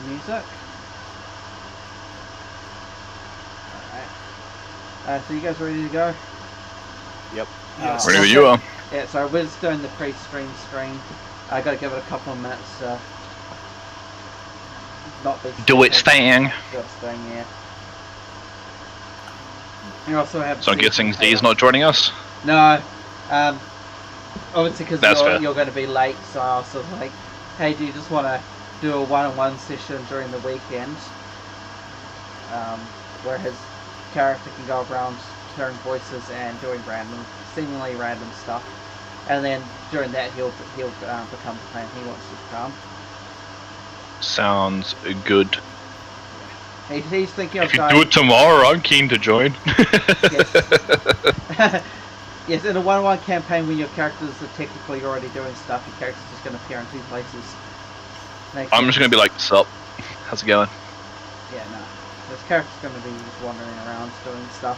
background music. Alright. So you guys ready to go? Yep. Yes. Ready you are. Yeah, so we're just doing the pre-stream screen. I gotta give it a couple of minutes to not be Do its thing. Do its thing, yeah. You also have. So I'm guessing Z's not joining us? No. Obviously because That's you're going to be late, so I was sort of like, hey, do you just want to do a one-on-one session during the weekend? Where his character can go around hearing voices and doing seemingly random stuff. And then during that he'll become the clan he wants to become. Sounds good. He's thinking of If you going... do it tomorrow, I'm keen to join. Yes. Yes, in a one-on-one campaign when your characters are technically already doing stuff, your character's just going to appear in two places. I'm just going to be like, sup, how's it going? Yeah, no. This character's going to be just wandering around doing stuff.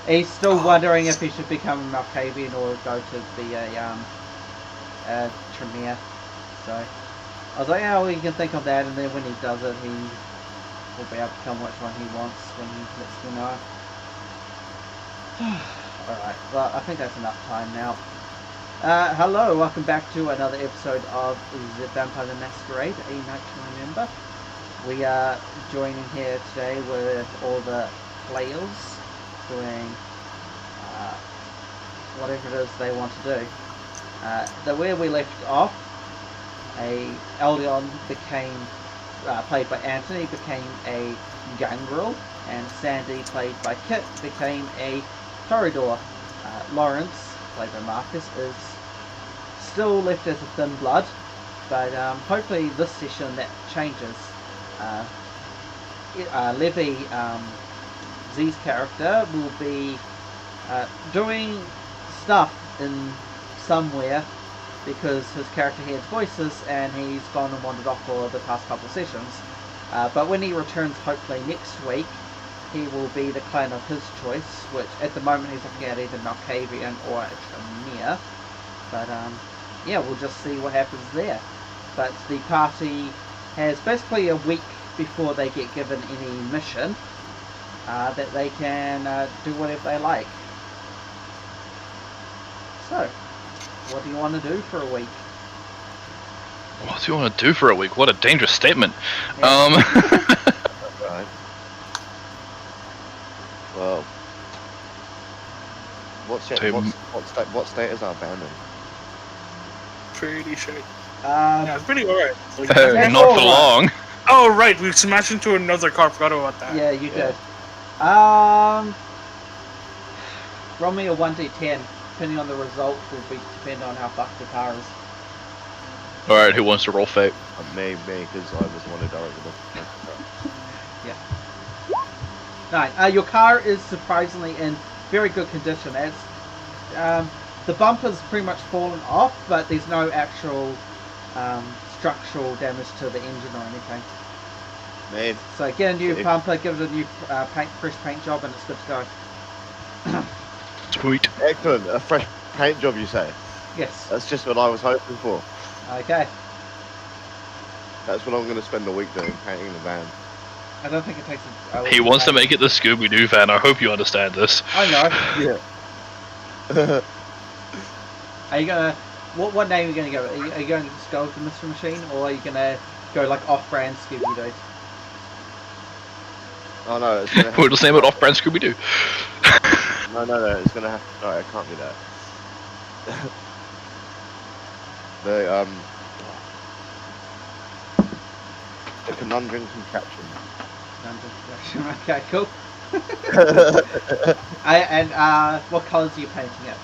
He's still wondering if he should become a Malkavian or go to be a Tremere. So, I was like, yeah, well, you can think of that, and then when he does it, he will be able to tell which one he wants when he lets me know. Alright, well, I think that's enough time now. Hello, welcome back to another episode of the Vampire the Masquerade, A Night to Remember. We are joining here today with all the players doing whatever it is they want to do. Where we left off, Eldion became, played by Anthony, became a Gangrel, and Sandy, played by Kit, became a Corridor. Lawrence, played by Marcus, is still left as a thin blood, but hopefully this session that changes. Levy, Z's character, will be doing stuff in somewhere because his character hears voices and he's gone and wandered off for the past couple of sessions. But when he returns, hopefully next week, he will be the clan of his choice, which at the moment he's looking at either Malkavian or Tremere. But yeah, we'll just see what happens there. But the party has basically a week before they get given any mission that they can do whatever they like. So, what do you want to do for a week? What do you want to do for a week? What a dangerous statement. Yeah. Right. Well, what state is our band in? Pretty shit. Yeah, it's pretty alright. Not for long. Oh, right, we smashed into another car. Forgot about that. Yeah, you did. Roll me a 1d10. Depending on the result, will depend on how fucked the car is. Alright, who wants to roll fate? Me, because I was the one who directed it. Yeah. 9. Your car is surprisingly in very good condition. It's, the bumper's pretty much fallen off, but there's no actual structural damage to the engine or anything. Man. So get a new bumper, give it a new fresh paint job, and it's good to go. Sweet. Excellent. A fresh paint job, you say? Yes. That's just what I was hoping for. Okay. That's what I'm going to spend the week doing, painting the van. I don't think it takes a He wants to make it the Scooby-Doo van. I hope you understand this. I know. Yeah. Are you gonna... What name are you gonna go with? Are you going to just go with the Mystery Machine, or are you gonna go like off-brand Scooby-Doo? Oh no, it's gonna We'll just name it off-brand Scooby-Doo. No, it's gonna have to... No, it can't be that. The Conundrum Contraption. Okay, cool. What colours are you painting it?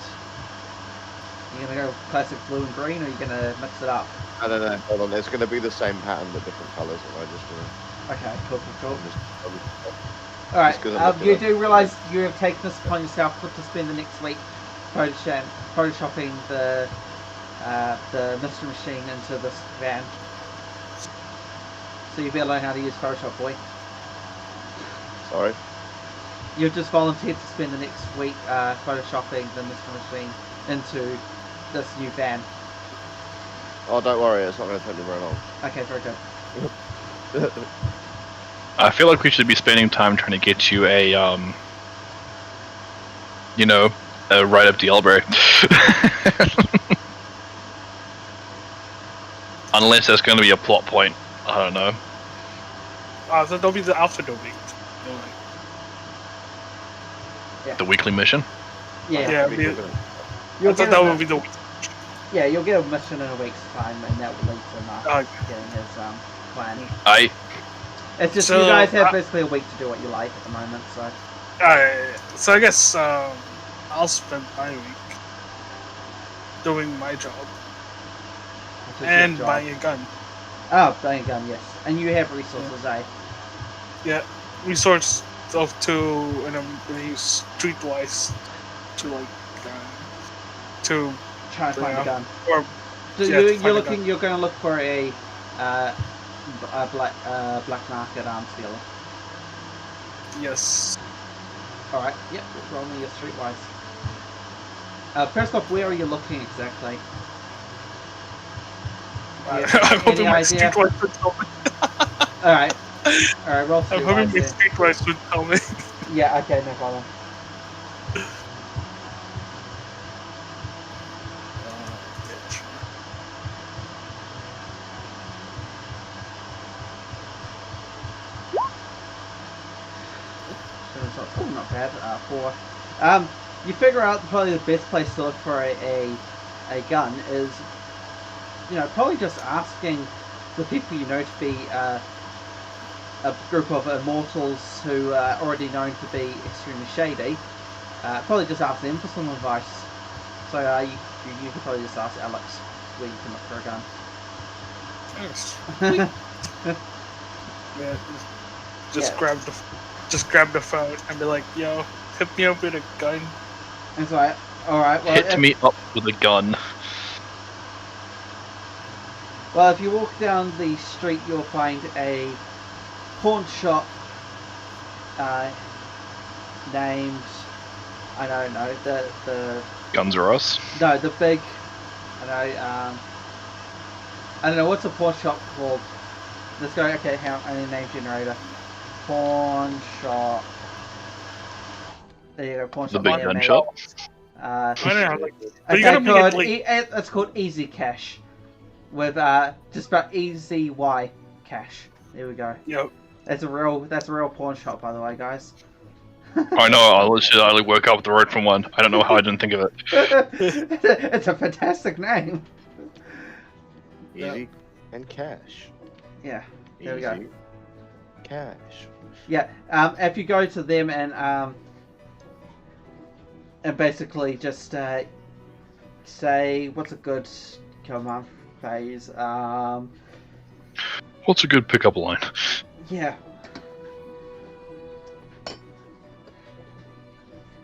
You gonna go classic blue and green, or are you gonna mix it up? I don't know, hold on, it's gonna be the same pattern but different colours that I just do. Okay, cool. Alright, you do realise you have taken this upon yourself to spend the next week photoshopping the Mystery Machine into this van. So you better learn how to use Photoshop, boy. Sorry? You've just volunteered to spend the next week photoshopping the Mystery Machine into this new van. Oh, don't worry, it's not going to take me very long. Okay, very good. I feel like we should be spending time trying to get you a, right up the elbow. Unless there's going to be a plot point. I don't know. So that'll be the Alpha Domain. The weekly mission? Yeah. Yeah, Pretty I good. You'll thought get that a, would be the. yeah, you'll get a mission in a week's time, and that will lead to Mark Okay. getting his plan. It's just So, you guys have basically a week to do what you like at the moment, so. So I guess I'll spend my week doing my job Which is your and job. buying a gun. Oh, buying a gun, yes. And you have resources, eh? Yeah, resource of and I'm gonna use streetwise to to Try and find Yeah. a gun. or So Yeah, to you're find a looking. gun. You're going to look for a black market arms dealer. yes. All right. Yep. Roll me your streetwise. First off, where are you looking exactly? Yeah, I'm hoping any my idea? streetwise would tell me. All right. All right. Roll I'm hoping streetwise. my There. streetwise would tell me. Yeah. Okay. No problem. So not bad. 4. You figure out probably the best place to look for a gun is, probably just asking the people you know to be a group of immortals who are already known to be extremely shady. Probably just ask them for some advice. So you can probably just ask Alex where you can look for a gun. Yes. Yeah, just Yeah. grab the phone and be like, yo, hit me up with a gun. And so, alright, well, Hit me up with a gun. Well, if you walk down the street, you'll find a pawn shop named, I don't know, the Guns are us. no, the big, I don't know, what's a pawn shop called? Let's go, okay, hang on, I need a name generator. Pawn shop. There you go, pawn The shop. big name gun name. shop. I don't know, like, but Okay, you gotta make it like, it's called Easy Cash. With just about Easy Y Cash. There we go. yo, That's a real pawn shop, by the way, guys. I know, I literally woke up the road from one. I don't know how I didn't think of it. It's a fantastic name. Easy and cash. Yeah, there we go. Easy, cash. Yeah, if you go to them and basically just say what's a good command phrase. What's a good pickup line? Yeah.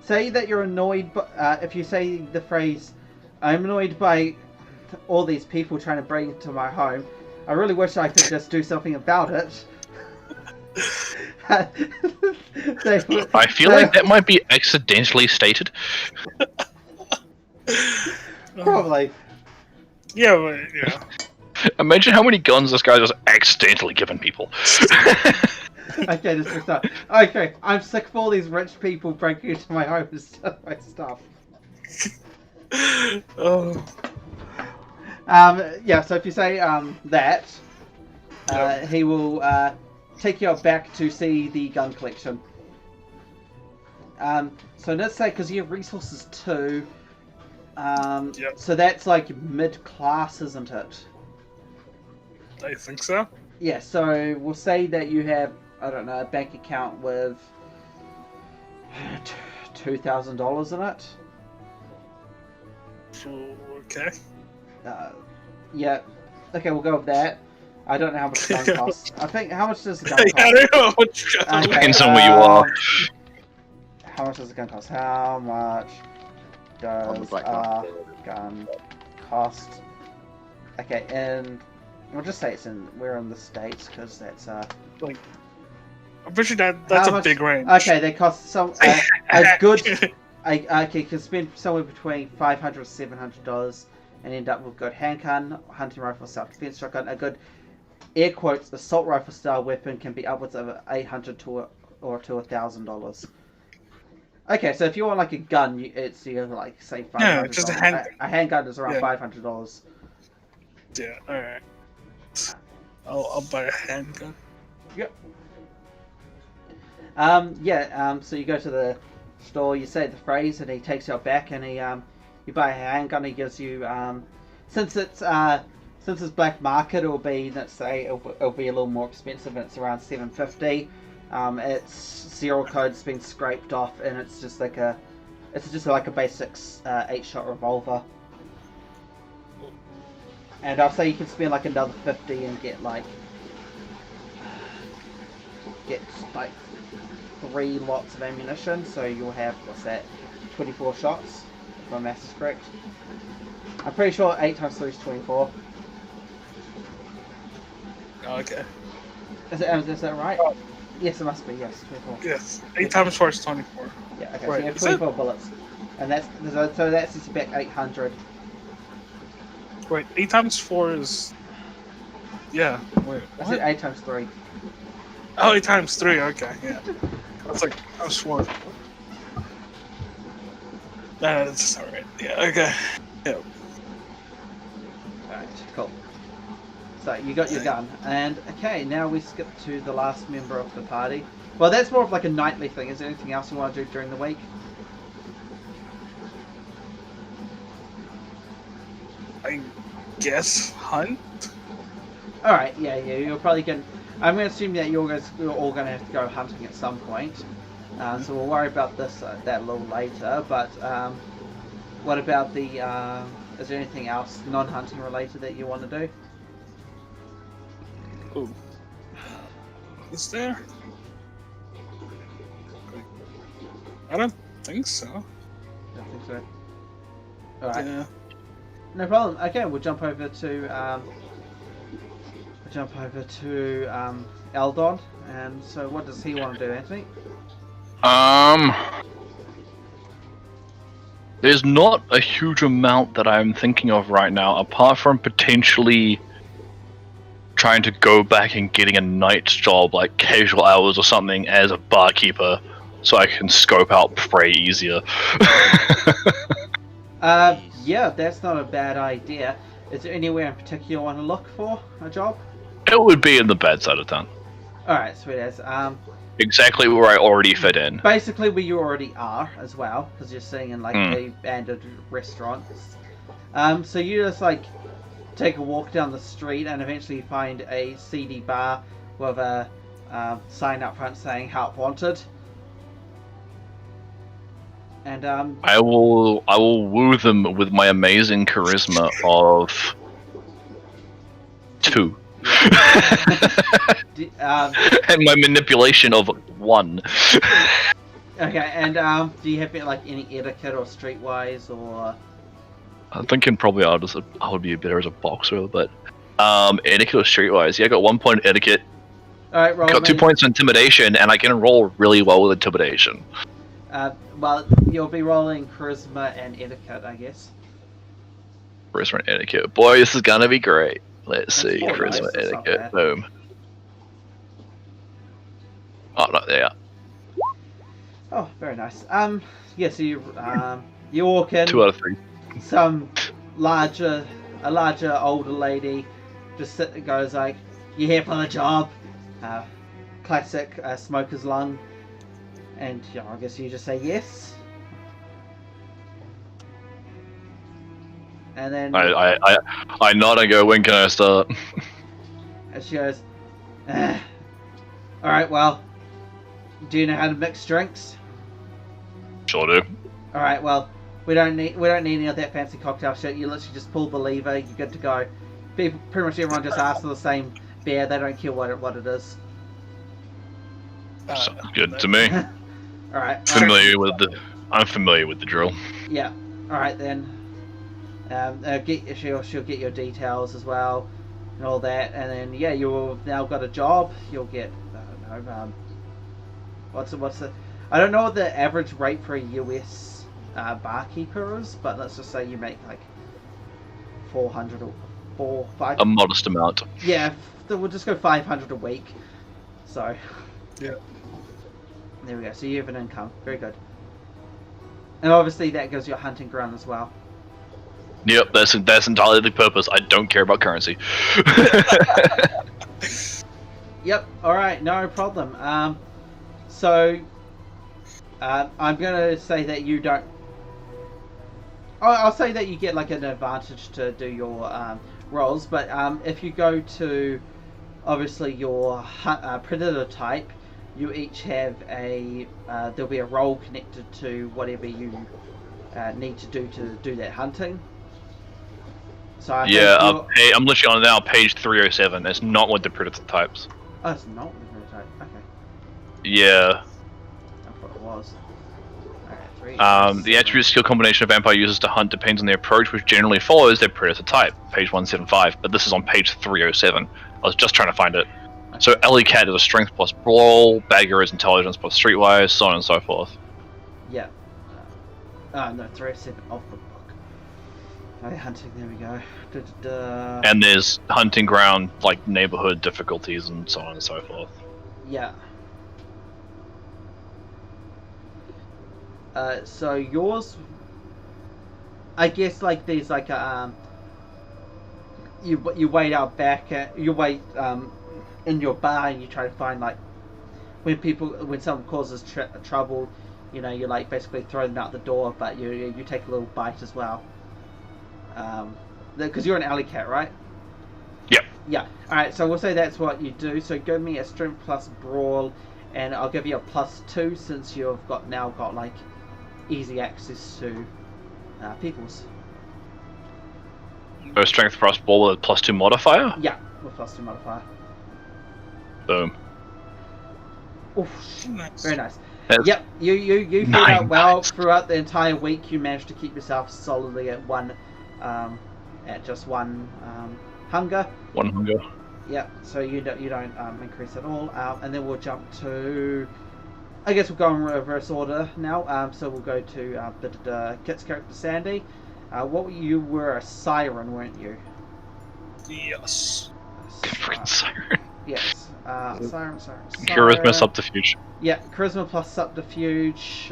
Say that you're annoyed, but if you say the phrase, "I'm annoyed by all these people trying to break into my home. I really wish I could just do something about it." I feel like that might be accidentally stated. Probably. yeah, but, yeah. Imagine how many guns this guy just accidentally given people. Okay, this is stuff. Okay, I'm sick of all these rich people breaking into my home and stealing my stuff. Oh, Yeah, so if you say that, he will take you back to see the gun collection. So let's say, because you have resources too, Yep. so that's like mid-class, isn't it? I think so. Yeah, so we'll say that you have, I don't know, a bank account with $2,000 in it. Okay. Yeah. Okay, we'll go with that. I don't know how much the gun costs. I think, how much does the gun I cost? don't know how much. Okay, Depends on where you are. How much does the gun cost? How much On the does black a market. gun cost? Okay, and we'll just say we're in the States, because that's I'm pretty sure that's how a much- big range. Okay, they cost some a good. Okay, you can spend somewhere between $500 to $700 and end up with a good handgun, hunting rifle, self-defense shotgun, a good air quotes, assault rifle style weapon can be upwards of $800 to $1,000. Okay, so if you want like a gun, it's like say $500. Yeah, just a handgun. A handgun is around Yeah. $500. Yeah, alright. I'll buy a handgun. Yep. So you go to the store, you say the phrase, and he takes you back, and you buy a handgun. He gives you, since it's black market, it'll be, let's say, it'll be a little more expensive. And it's around $750. Its serial code's been scraped off, and it's just like a basic 8-shot revolver. And I'll say you can spend like another $50 and get like 3 lots of ammunition, so you'll have, 24 shots, if my maths is correct. I'm pretty sure 8 times 3 is 24. Okay. Is that right? Oh. Yes, it must be, yes, 24. Yes. 8 times 4 is 24. Yeah, okay, Right, so you have is 24 bullets. And that's back 800. Wait, 8 times 4 is... Yeah, wait, I said what? 8 times 3. Oh, 8 times 3, okay, yeah. That's like, I was sworn. Nah, that's alright. Yeah, okay. Yeah. Alright, cool. So you got your gun, and okay, now we skip to the last member of the party. Well, that's more of like a nightly thing. Is there anything else you want to do during the week? I guess hunt? Alright, yeah, you're probably going to... I'm going to assume that you're all going to have to go hunting at some point. So we'll worry about that a little later, but what about the... is there anything else non-hunting related that you want to do? Ooh. Is there? I don't think so. I don't think so. Alright. Yeah. No problem. Okay, we'll jump over to Eldon. And so, what does he want to do, Anthony? There's not a huge amount that I'm thinking of right now, apart from potentially trying to go back and getting a night's job, like casual hours or something, as a barkeeper, so I can scope out prey easier. Yeah, that's not a bad idea. Is there anywhere in particular you want to look for a job? It would be in the bad side of town. Alright, sweet as. Exactly where I already fit in. Basically where you already are as well, because you're sitting in like the abandoned restaurants. So you just like take a walk down the street and eventually find a seedy bar with a sign up front saying "Help Wanted." And I will woo them with my amazing charisma of 2. And my manipulation of 1. Okay, and do you have like any etiquette or streetwise or? I'm thinking probably I would be better as a boxer, but etiquette or streetwise. Yeah, I got 1 point etiquette. All right, roll. Got 2 points intimidation, and I can roll really well with intimidation. Well, you'll be rolling charisma and etiquette, I guess. Charisma and etiquette. Boy, this is gonna be great. Let's see. That's Charisma nice, that's not etiquette. bad. Boom. Oh, no, there. Oh, very nice. Yeah, so you walk in. 2 out of 3. A larger older lady just goes like, "You here for the job?" Classic smoker's lung. And yeah, I guess you just say yes. And then I nod and go, "When can I start?" and she goes, "All right, well, do you know how to mix drinks?" Sure do. All right, well, we don't need any of that fancy cocktail shit. You literally just pull the lever, you're good to go. Pretty much everyone just asks for the same beer. They don't care what it is. Sounds good to me. All right. I'm familiar with the drill. Yeah. All right then. She'll get your details as well, and all that, and then yeah, you've now got a job. You'll get I don't know. What's the? I don't know what the average rate for a US barkeeper is, but let's just say you make like 400 or 5. A modest amount. Yeah, we'll just go 500 a week. So. Yeah. There we go. So you have an income. Very good. And obviously that gives you a hunting ground as well. Yep, that's entirely the purpose. I don't care about currency. Yep. All right. No problem. So I'm gonna say that you don't. I'll say that you get like an advantage to do your rolls, but if you go to obviously your predator type, you each have a there'll be a roll connected to whatever you need to do that hunting. So I think I'm literally on now page 307. It's not with the predator types. Oh, it's not with the predator type. Okay. Yeah. I thought it was. Alright, The attribute skill combination of vampire uses to hunt depends on their approach, which generally follows their predator type. Page 175, but this is on page 307. I was just trying to find it. So Alley Cat is a strength plus brawl, Bagger is intelligence plus streetwise, so on and so forth. Yeah. No, 307 of the book. Okay, hunting, there we go. And there's hunting ground, like neighborhood difficulties and so on and so forth. Yeah. So yours, I guess, like there's like a you wait out back you wait in your bar and you try to find like when someone causes trouble, you know, you like basically throw them out the door, but you take a little bite as well. Because you're an alley cat, right? Yep. Yeah. All right. So we'll say that's what you do. So give me a strength plus brawl, and I'll give you a +2 since you've now got like easy access to peoples. So strength plus brawl with a +2 modifier? Yeah, with +2 modifier. Boom. Oof. Nice. Very nice. That's Yep. You figured out well throughout the entire week. You managed to keep yourself solidly at just one hunger. one hunger. Yep. So you don't increase at all. And then we'll jump to. I guess we'll go in reverse order now. So we'll go to the Kit's character Sandy. You were a siren, weren't you? Yes. Freaking siren. Yes. Siren. Charisma subterfuge. Yeah, charisma plus subterfuge.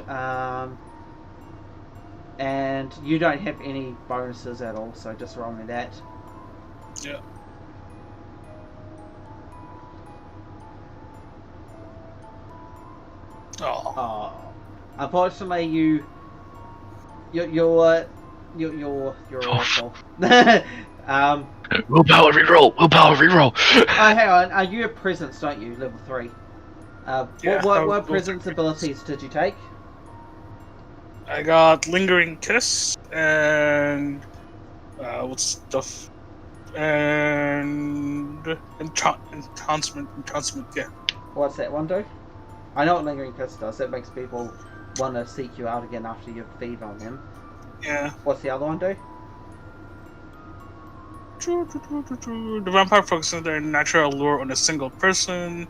And you don't have any bonuses at all, so just roll me that. Yeah. Oh. Unfortunately, you're awful. Willpower reroll. Oh, hang on. You have presence, don't you? Level 3. Yeah, What presence abilities did you take? I got Lingering Kiss and what's stuff and enhancement. Yeah. What's that one do? I know what Lingering Kiss does. It makes people want to seek you out again after you feed on them. Yeah. What's the other one do? The vampire focuses their natural allure on a single person,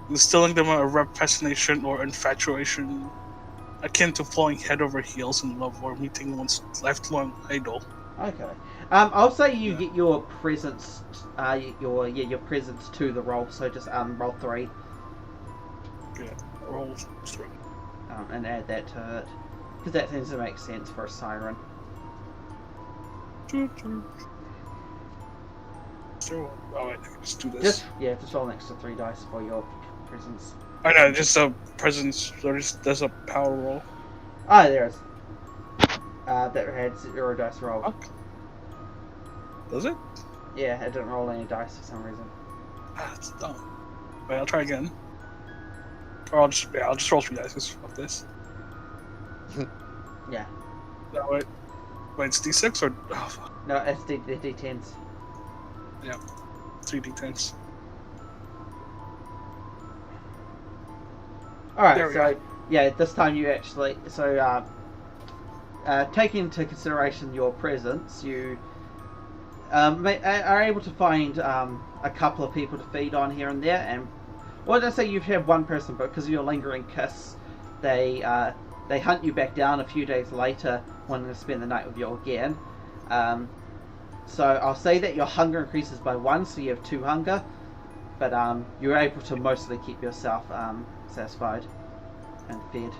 instilling them a fascination or infatuation, akin to falling head over heels in love or meeting one's lifelong idol. Okay. I'll say you get your presence, your presence to the roll. So just roll 3. Yeah, roll 3. And add that to it, because that seems to make sense for a siren. So, I can just do this. Just roll an extra 3 dice for your presence. I know, just a presence. There's a power roll. Ah, there is. That had 0 dice roll. Fuck. Does it? Yeah, it didn't roll any dice for some reason. That's dumb. Wait, I'll try again. Or I'll just roll 3 dice. Just fuck this. Yeah. No, wait, it's D6 or oh fuck. No, it's the D10s. Yeah, 3 D10s. Alright, so yeah, this time you actually taking into consideration your presence, you are able to find a couple of people to feed on here and there, and well, let's say you've had one person, but because of your lingering kiss, they hunt you back down a few days later, wanting to spend the night with you again. So I'll say that your hunger increases by 1, so you have 2 hunger. but you're able to mostly keep yourself satisfied and fed.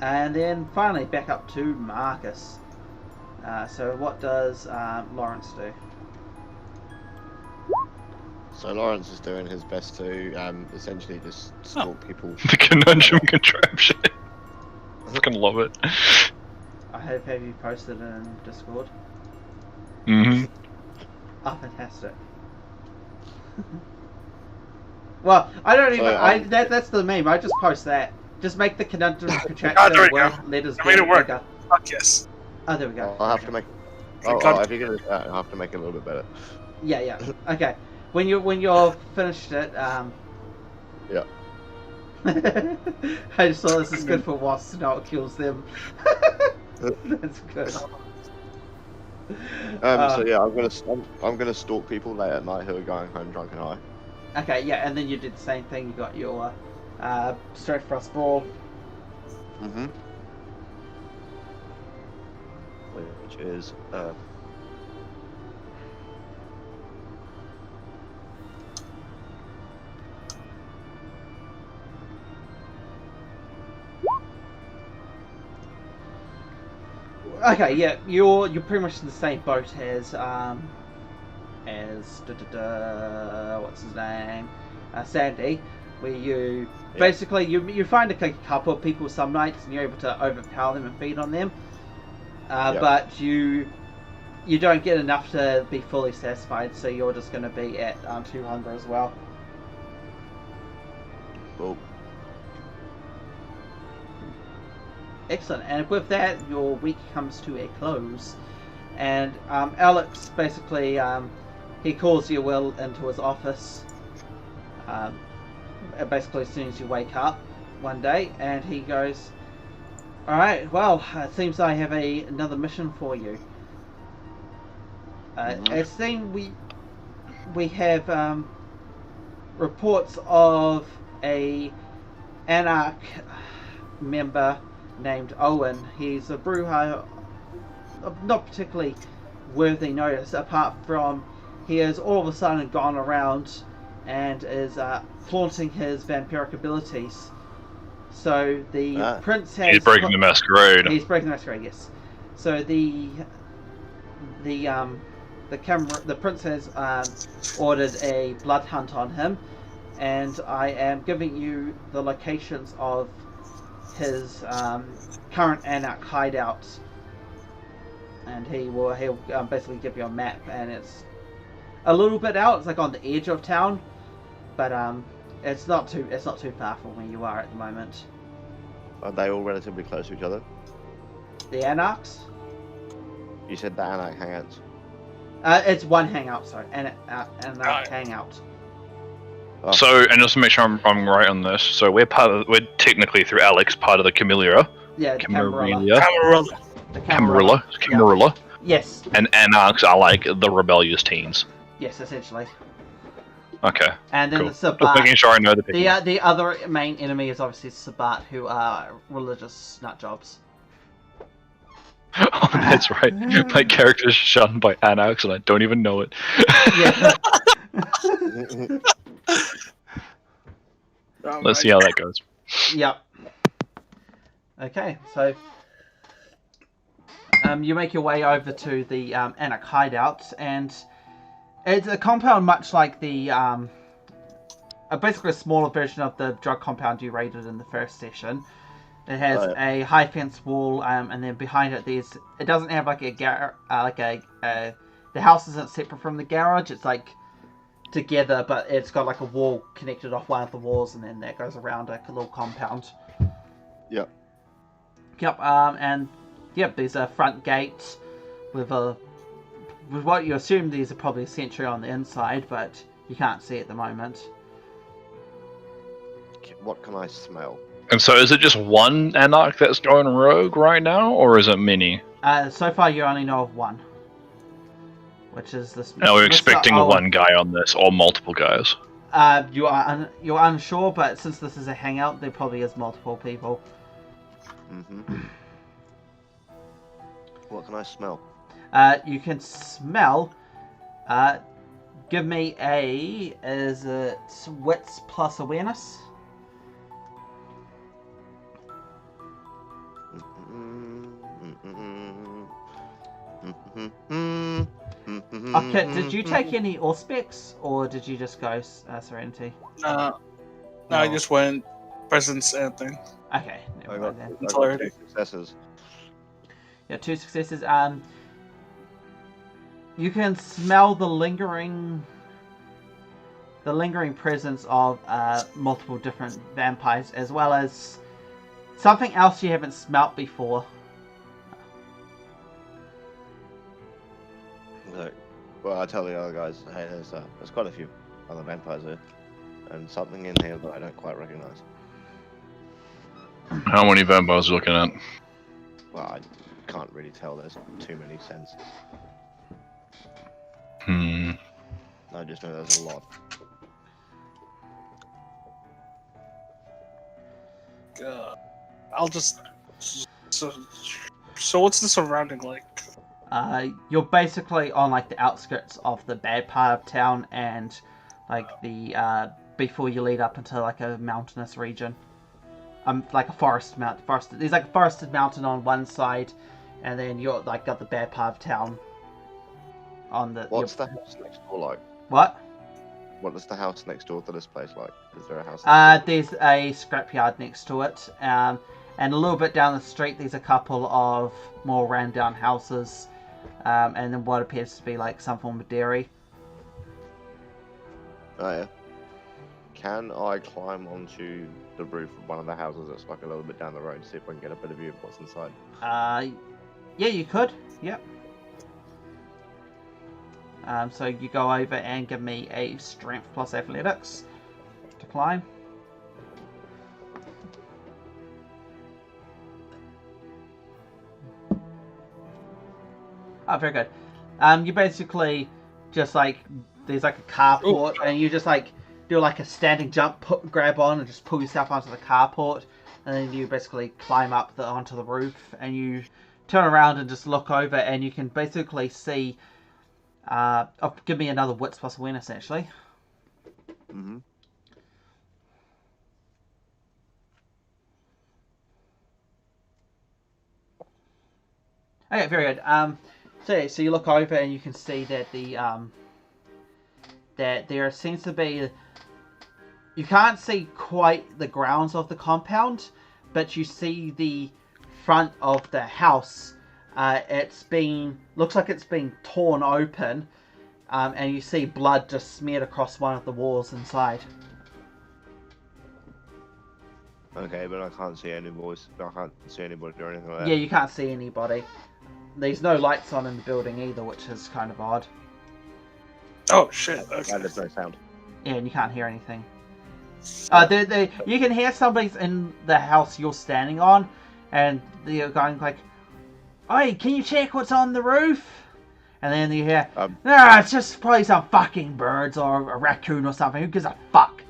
And then finally back up to Marcus. So what does Lawrence do? So Lawrence is doing his best to essentially just stalk people. The conundrum contraption. I fucking love it. I have you posted in Discord. Mm-hmm. Oh, fantastic. Well, I don't even. So, That's the meme. I just post that. Just make the conundrum there contraction we word go. letters I made it work. bigger. Fuck yes. Oh, there we go. I'll have to make. If you're gonna, I'll have to make it a little bit better. Yeah. Okay. When you're finished it, Yeah. I just thought this is good for wasps to know it kills them. That's good. So yeah, I'm gonna stalk people late at night who are going home drunk and high. Okay, yeah, and then you did the same thing. You got your straight frost brawl. Mm-hmm. Which is Okay, yeah, you're pretty much in the same boat as what's his name, Sandy, where you basically you find a couple of people some nights and you're able to overpower them and feed on them, but you don't get enough to be fully satisfied, so you're just going to be at 200 as well. well. Excellent, and with that, your week comes to a close. And Alex basically, he calls you into his office, basically as soon as you wake up one day, and he goes, "Alright, well, it seems I have another mission for you. It seems we have reports of a Anarch member named Owen. He's a Bruja of not particularly worthy notice, apart from he has all of a sudden gone around and is flaunting his vampiric abilities. So the prince has... He's breaking the masquerade. He's breaking the masquerade, yes. So the prince has ordered a blood hunt on him, and I am giving you the locations of his current Anarch hideout, and he'll basically give you a map, and it's a little bit out. It's like on the edge of town, but it's not too far from where you are at the moment. Are they all relatively close to each other? The Anarchs? You said the Anarch hangouts. It's one hangout, sorry, Anarch hangout. Oh. So, and just to make sure I'm right on this, so we're technically through Alex part of the Camellia. Yeah, Camarilla. Yeah. Yes. And Anarchs are like the rebellious teens. Yes, essentially. Okay. And then Cool. the Sabat. Just making sure I know the people. The other main enemy is obviously Sabat, who are religious nutjobs. Oh, that's right. My character is shunned by Anarchs and I don't even know it. Yeah. Let's see how that goes. Yep. Okay, so you make your way over to the Anarch hideout, and it's a compound much like the basically a smaller version of the drug compound you raided in the first session. It has a high fence wall, and then behind it it doesn't have like the house isn't separate from the garage. It's like together, but it's got like a wall connected off one of the walls, and then that goes around a little compound. Yep. Yep. And yep, there's a front gate with what you assume there's probably a sentry on the inside, but you can't see at the moment. What can I smell? And so is it just one Anarch that's going rogue right now, or is it many? So far you only know of one, which is this. Now we're expecting one guy on this, or multiple guys. You're unsure, but since this is a hangout, there probably is multiple people. Mm-hmm. What can I smell? You can smell Give me is it wits plus awareness? Okay, did you take any auspex, or did you just go serenity? No, I just went presence and thing. Okay, never mind then. I got 2 successes. Yeah, 2 successes. You can smell the lingering presence of multiple different vampires, as well as something else you haven't smelt before. Look, well, I tell the other guys, hey, there's quite a few other vampires here, and something in here that I don't quite recognize. How many vampires are you looking at? Well, I can't really tell. There's too many scents. I just know there's a lot. I'll just. So what's the surrounding like? You're basically on like the outskirts of the bad part of town, and like the before you lead up into like a mountainous region. Like a forest. There's like a forested mountain on one side, and then you're like got the bad part of town. On the. What's the house next door like? What? What is the house next door to this place like? Is there a house? There's a scrapyard next to it, and a little bit down the street there's a couple of more ran-down houses, and then what appears to be like some form of dairy. Oh yeah. Can I climb onto the roof of one of the houses that's like a little bit down the road to see if I can get a better view of what's inside? Yeah, you could. Yep. So you go over and give me a strength plus athletics to climb. Oh, very good. You basically just like there's like a carport, and you just like do like a standing jump, grab on, and just pull yourself onto the carport, and then you basically climb up onto the roof, and you turn around and just look over, and you can basically see. Give me another wits plus awareness, actually. Mm-hmm. Okay, very good. So you look over and you can see that that there seems to be. You can't see quite the grounds of the compound, but you see the front of the house. Looks like it's been torn open, and you see blood just smeared across one of the walls inside. Okay, but I can't see any voice. I can't see anybody or anything like that. Yeah, you can't see anybody. There's no lights on in the building either, which is kind of odd. Oh shit! Okay. And there's no sound. Yeah, and you can't hear anything. You can hear somebody's in the house you're standing on, and they're going like, "Oi, can you check what's on the roof?" And then you hear, "No, it's just probably some fucking birds or a raccoon or something. Who gives a fuck?"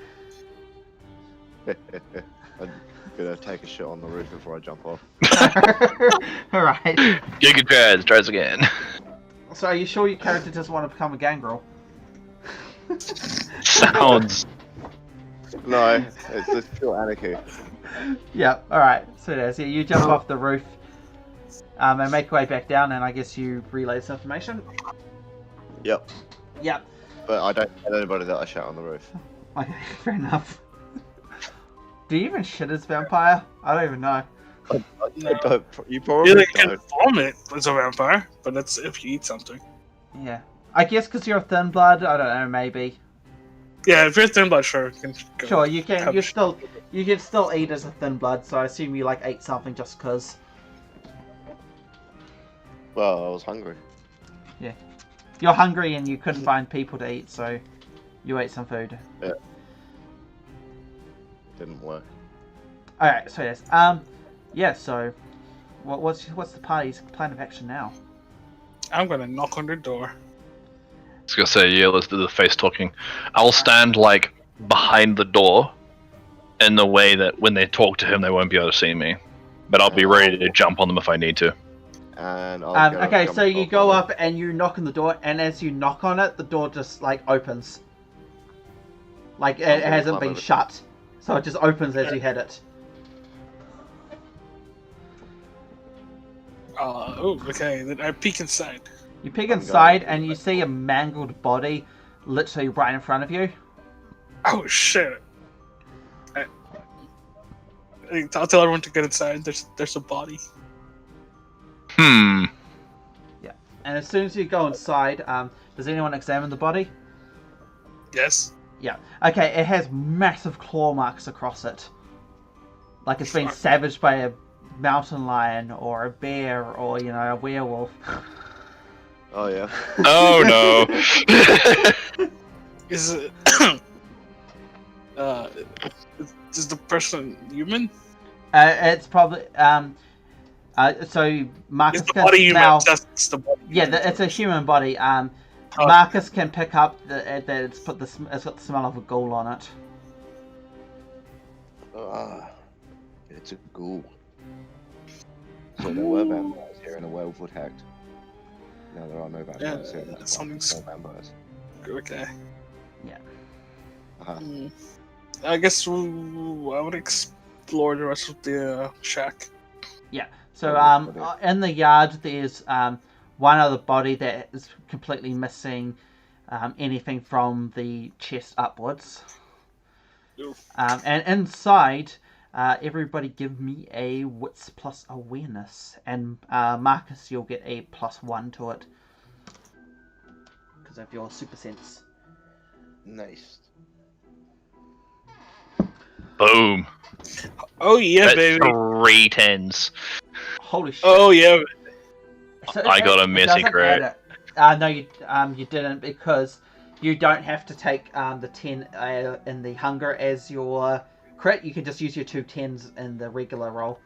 I'm gonna take a shit on the roof before I jump off. Alright. Giga Jazz tries again. So are you sure your character doesn't want to become a gangrel? Sounds. No, it's just pure anarchy. Yep, alright. So it is. Yeah, you jump off the roof and make your way back down, and I guess you relay this information. Yep. Yep. But I don't tell anybody that I shot on the roof. Okay, fair enough. Do you even shit as vampire? I don't even know. You probably You can don't. vomit as a vampire, but that's if you eat something. Yeah. I guess because you're a thin blood, I don't know, maybe. Yeah, if you're thin blood, sure. You can go Sure, you can. have You can still eat as a thin blood, so I assume you like ate something just cause. Well, I was hungry. Yeah. You're hungry and you couldn't find people to eat, so you ate some food. Yeah. Didn't work. Alright, so yes. Yeah, so what's the party's plan of action now? I'm gonna knock on the door. I was gonna say, yeah, let's do the face talking. I'll stand like behind the door in the way that when they talk to him they won't be able to see me. But I'll be ready to jump on them if I need to. and I'll go Okay, come so you up go on up and you knock on the door, and as you knock on it, the door just like opens. Like it gonna hasn't climb been over. shut, so it just opens as you hit it. Okay. Then I peek inside. You peek I'm inside going- and you see a mangled body, literally right in front of you. Oh shit! I'll tell everyone to get inside. There's a body. Hmm. And as soon as you go inside, does anyone examine the body? Yes. Yeah. Okay, it has massive claw marks across it. Like it's been Fuck. savaged by a mountain lion or a bear or, a werewolf. Oh yeah. Oh no. Is it? Is the person human? It's probably so Marcus Is the can body human? smell. That's the body. Yeah, it's a human body. Oh. Marcus can pick up that it's got the smell of a ghoul on it. It's a ghoul. So there were vampires here and a werewolf would hacked. No, there are no vampires here. There's something's- no vampires. Okay. Uh-huh. I guess I would explore the rest of the shack. So in the yard there's one other body that is completely missing anything from the chest upwards. Oof. And inside, everybody give me a wits plus awareness, and Marcus, you'll get a +1 to it because of your super sense. Nice. Boom. Oh yeah, That's baby. 3 10s. Holy shit! Oh yeah. So I got a it messy doesn't crit. add it. No, you didn't, because you don't have to take the 10 in the hunger as your crit. You can just use your 2 10s in the regular roll.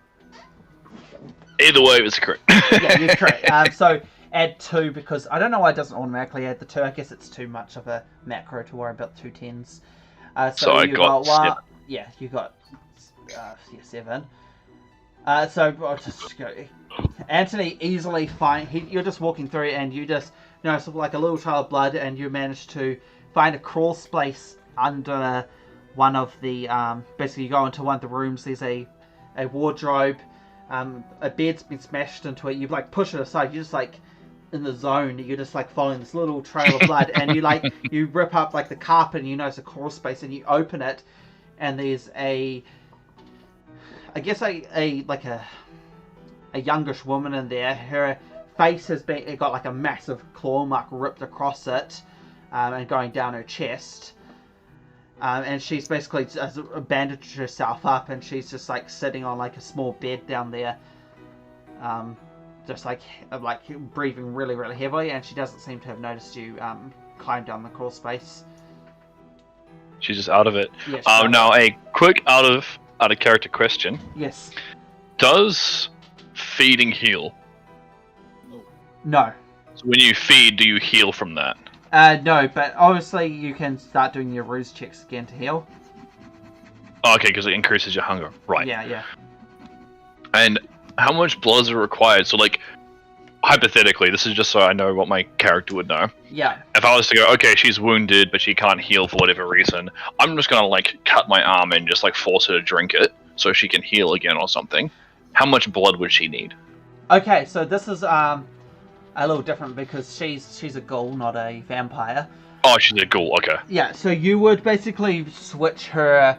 Either way, it was a crit. Yeah, you crit. So add 2, because I don't know why it doesn't automatically add the 2. I guess it's too much of a macro to worry about 2 10s. So I you got 7. Yeah, you got 7. So I'll just go. Anthony easily you're just walking through and you just sort of like a little trail of blood, and you manage to find a crawl space under one of the basically you go into one of the rooms. There's a wardrobe, a bed's been smashed into it. You like push it aside. You're just like in the zone. You're just like following this little trail of blood, and you rip up like the carpet, and you notice a crawl space, and you open it, and there's a youngish woman in there. Her face has got like a massive claw mark ripped across it, and going down her chest. And she's basically just bandaged herself up, and she's just like sitting on like a small bed down there, just like breathing really, really heavily. And she doesn't seem to have noticed you climb down the crawl space. She's just out of it. Yeah, Now a quick out of character question. Yes. Does feeding heal? No. So when you feed, do you heal from that? No, but obviously you can start doing your ruse checks again to heal. Oh, okay, because it increases your hunger. Right. Yeah. And how much blood is required? So, like, hypothetically, this is just so I know what my character would know. Yeah. If I was to go, okay, she's wounded, but she can't heal for whatever reason, I'm just gonna, like, cut my arm and just, like, force her to drink it so she can heal again or something. How much blood would she need? Okay, so this is a little different because she's a ghoul, not a vampire. Oh, she's a ghoul. Okay. Yeah, so you would basically switch her.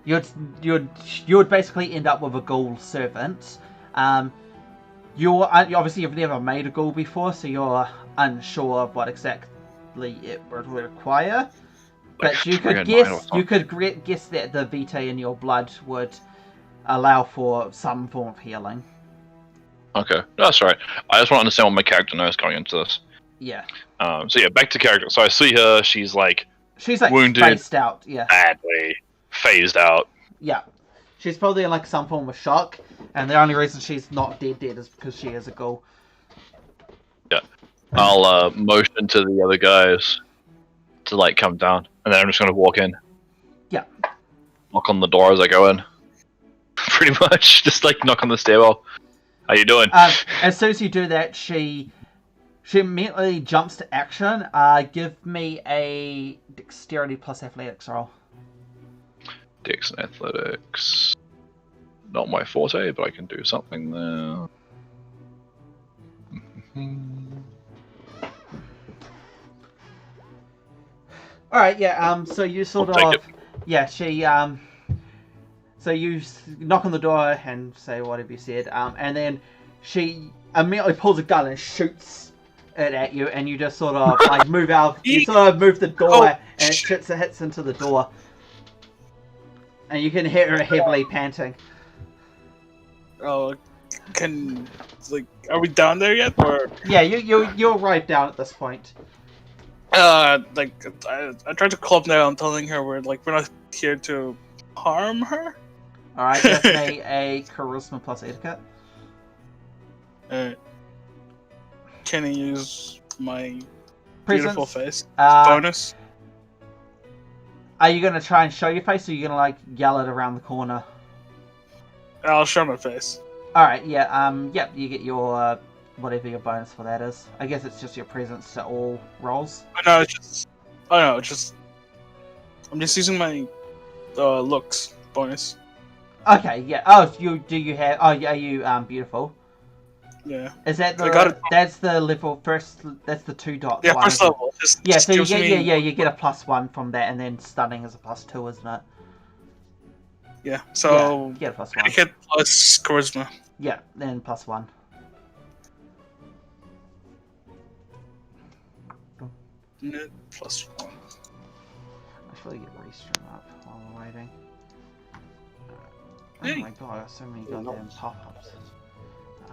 You'd basically end up with a ghoul servant. Obviously you've never made a ghoul before, so you're unsure of what exactly it would require. But you could guess that the Vita in your blood would allow for some form of healing. Okay, that's right. I just want to understand what my character knows going into this. Yeah. So yeah, back to character. So I see her. She's like wounded, spaced out. Yeah. badly, phased out. Yeah. She's probably in like some form of shock, and the only reason she's not dead is because she is a ghoul. Yeah. I'll motion to the other guys to like come down, and then I'm just gonna walk in. Yeah. Knock on the door as I go in. Pretty much, just like knock on the stairwell. How you doing? As soon as you do that, she immediately jumps to action. Give me a dexterity plus athletics roll. Dex and athletics. Not my forte, but I can do something there. All right, yeah. So you sort I'll take of, yeah. She So you knock on the door and say whatever you said, and then she immediately pulls a gun and shoots it at you, and you just sort of like move out. You sort of move the door, and it hits into the door, and you can hear her heavily panting. Oh, are we down there yet, or? Yeah, you're right down at this point. I tried to calm down, telling her we're not here to harm her. All right, give me a charisma plus etiquette. Can I use my Presence? beautiful face Bonus. bonus? Are you gonna try and show your face, or are you gonna like yell it around the corner? I'll show my face. All right, yeah, yep, you get your whatever your bonus for that is. I guess it's just your presence to all rolls. I'm just using my looks bonus. Okay, yeah. Oh, you have? Oh, yeah, are you beautiful? Yeah. Is that I got it. That's the level first. That's the 2 dots. Yeah, one, first level. Yeah, so you get you get a +1 from that, and then stunning is a +2, isn't it? Yeah. So yeah, you get a +1. I get plus charisma. Yeah, then +1. +1. I should really get restream up while we're waiting. Oh Hey. my god, so many goddamn pop-ups.